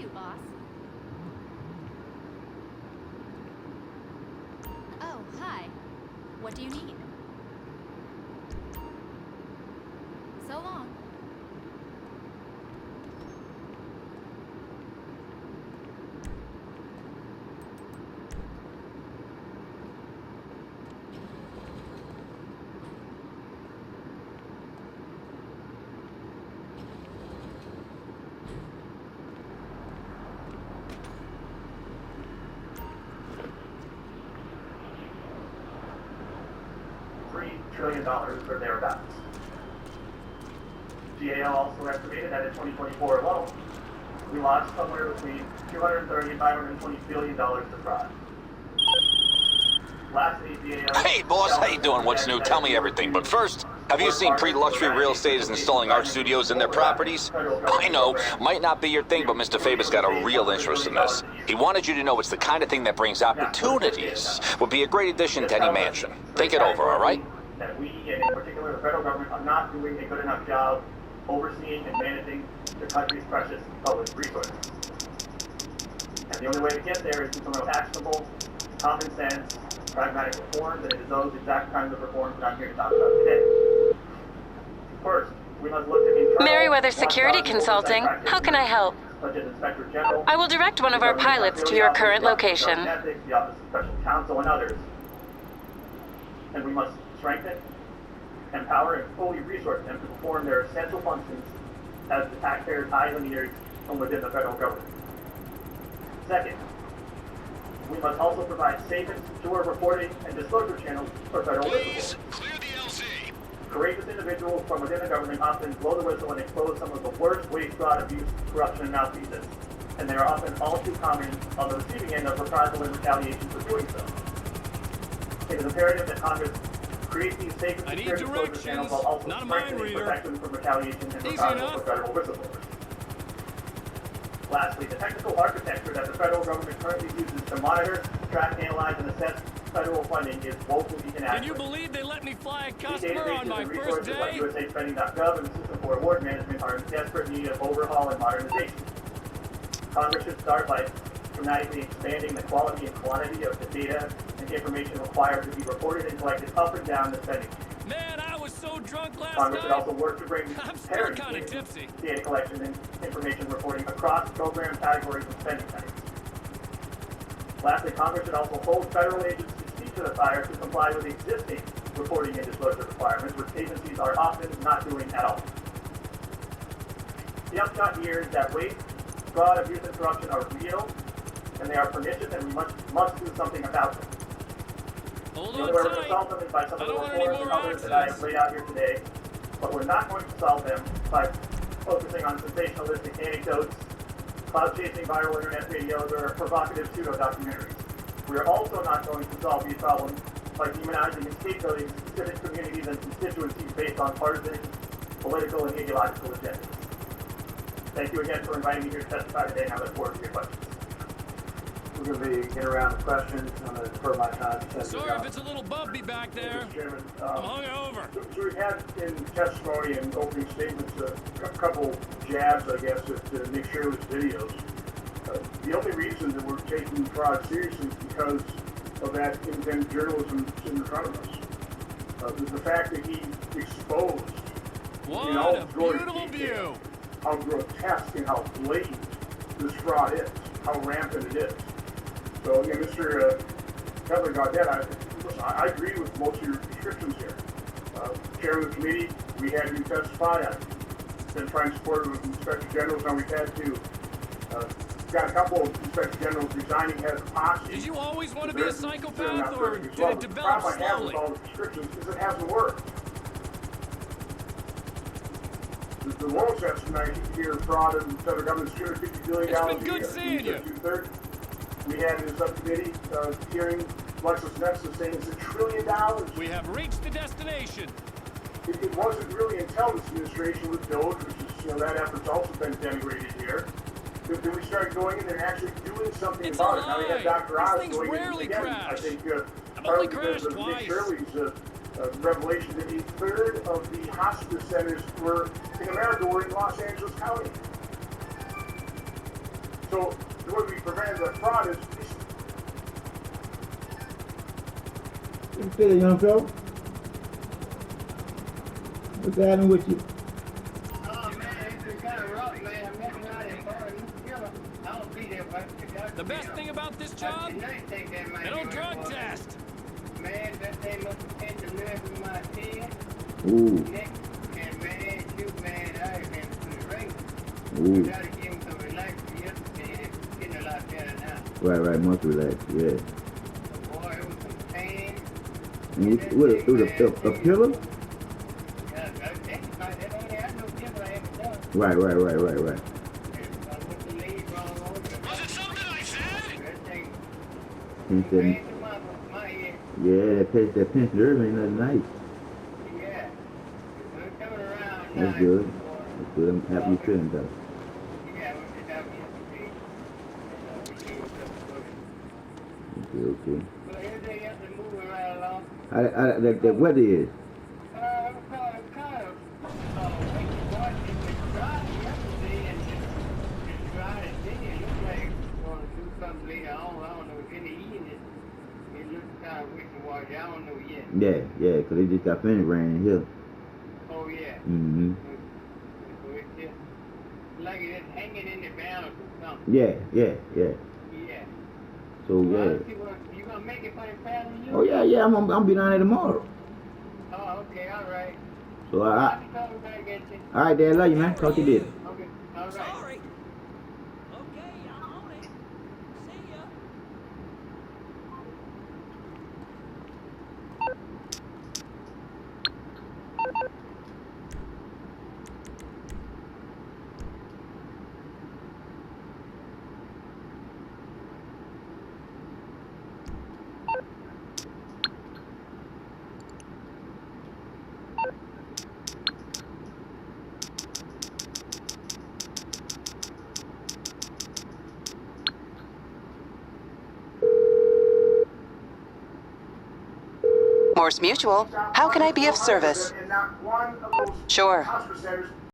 you, boss. Oh, hi. What do you need? So long. $3 trillion or thereabouts. GAO also estimated that in 2024 alone, we lost somewhere between $230 and $520 billion to fraud. Lastly, GAO... Hey, boss, how you doing? What's new? Tell me everything. But first, have you seen Pre-Luxury Real Estate is installing art studios in their properties? I know, might not be your thing, but Mr. Faber's got a real interest in this. He wanted you to know it's the kind of thing that brings opportunities. Would be a great addition to any mansion. Think it over, all right? That we, and in particular the federal government, are not doing a good enough job overseeing and managing the country's precious public resources. And the only way to get there is to promote actionable, common sense, pragmatic reforms, and it is those exact kinds of reforms that I'm here to talk about today. First, we must look at internal... Meriwether Security Consulting. How can I help? Such as Inspector General, I will direct one of our pilots to your current location. The Office of Special Counsel, and others. And we must strengthen, empower, and fully resource them to perform their essential functions as the taxpayers' eyes and ears from within the federal government. Second, we must also provide safe and secure reporting and disclosure channels for federal whistleblowers. Clear the LZ. Courageous individuals from within the government often blow the whistle and expose some of the worst waste, fraud, abuse, corruption, and malfeasance, and they are often all too common on the receiving end of reprisal and retaliation for doing so. It is imperative that Congress create these safe and secure disclosure channels while also strengthening protection from retaliation and reprisal for federal whistleblowers. Lastly, the technical architecture that the federal government currently uses to monitor, track, analyze, and assess federal funding is woefully inadequate. Can you believe they let me fly a These customer on databases my and first resources like day? USAspending.gov and the System for Award Management are in desperate need of overhaul and modernization. Congress should start by dramatically expanding the quality and quantity of the data and information required to be reported and collected up and down the spending chain. Man, I was so drunk last Congress should night. also work to bring I'm still parity kind of in tipsy. data collection and information reporting across program categories and spending types. Lastly, Congress should also hold federal agencies' feet to the fire to comply with existing reporting and disclosure requirements, which agencies are often not doing at all. The upshot here is that waste, fraud, abuse, and corruption are real, and they are pernicious, and we must do something about them. Hold The on only way we're going to tight. solve them is by some of I the don't want any reforms and more others that I have accidents. laid out here today, but we're not going to solve them by focusing on sensationalistic anecdotes, cloud-chasing viral internet videos, or provocative pseudo-documentaries. We are also not going to solve these problems by demonizing and scapegoating specific communities and constituencies based on partisan, political, and ideological agendas. Thank you again for inviting me here to testify today, and I look forward to your questions. We're going to be getting around to questions. I'm going to defer my time to Sorry if it's a little bumpy back there. Mr. Chairman, I'm hungover. so we've had in testimony and opening statements a couple jabs, I guess, to make sure with videos. The only reason that we're taking fraud seriously is because of that independent journalism sitting in front of us. The fact that he exposed What in all a gory beautiful detail view. how grotesque and how blatant this fraud is, how rampant it is. So, again, Mr. Cutler Gaudet, I agree with most of your descriptions here. Chairman of the committee, we had you testify. I've been trying to support it with Inspector Generals, and we've had to. Got a couple of Inspector Generals resigning as a posse. Did you always want to be a psychopath, Well, or did it develop the problem I have slowly? with all the descriptions is it hasn't worked. The lowest estimate here fraud in the federal government is $250 billion It's been a good year. seeing you. Two-thirds. We had in the subcommittee hearing LexisNexis saying it's $1 trillion. We have reached the destination. It wasn't really until this administration with DOGE, which is, that effort's also been denigrated here, that we started going in there and actually doing something It's about a it. Now we lie. had Dr. These Oz things going in rarely again. crash. I think I've partly only because crashed of Nick twice. Shirley's revelation that a third of the hospice centers in America were in Los Angeles County. So the way we prevent the fraud is What's that, young fella? What's happening with you? Oh man, it's been kind of rough, man. I'm making out in bar and killer. I don't be there, but The best thing about this job, they don't drug test. Man, that thing must have pinned the nerve in my head, Ooh, neck, and man, shoot, man, I have been to the ring. ooh. Gotta give him some relax yesterday. It's getting a lot better now. Right, must relax, yeah. Boy, it was some pain. And it was a pillar? Yeah, I think that only had no killer I ever done. Right. I went to leave wrong over. Was it something I said? That thing He said, ran to my head. yeah, that pension early ain't nothing nice. Yeah. We're coming around now. That's good. That's good. I'm happy you're feeling better. Yeah, we should have yesterday. Okay. Well, everything else is moving right along. The weather is. Kind of, windy, boy. It was dry yesterday and it's dry today. It looks like it's going to do something later on. I don't know if in the evening it looks kind of wishy-washy. I don't know yet. Yeah, 'cause it just got finished raining here. Oh, yeah. Mm-hmm. So it's just like it's hanging in the balance or something. Yeah. Yeah. So, Well, yeah. you gonna make it for the family? Oh, yeah, I'm gonna be down there tomorrow. Oh, okay, all right. So, I'll be coming back at you. all right, Dad, love you, man. Talk to you later. Okay, all right. Sorry. Okay, I'm on it. See ya. Morse Mutual, how can I be of service? And not one of those Sure. hospice centers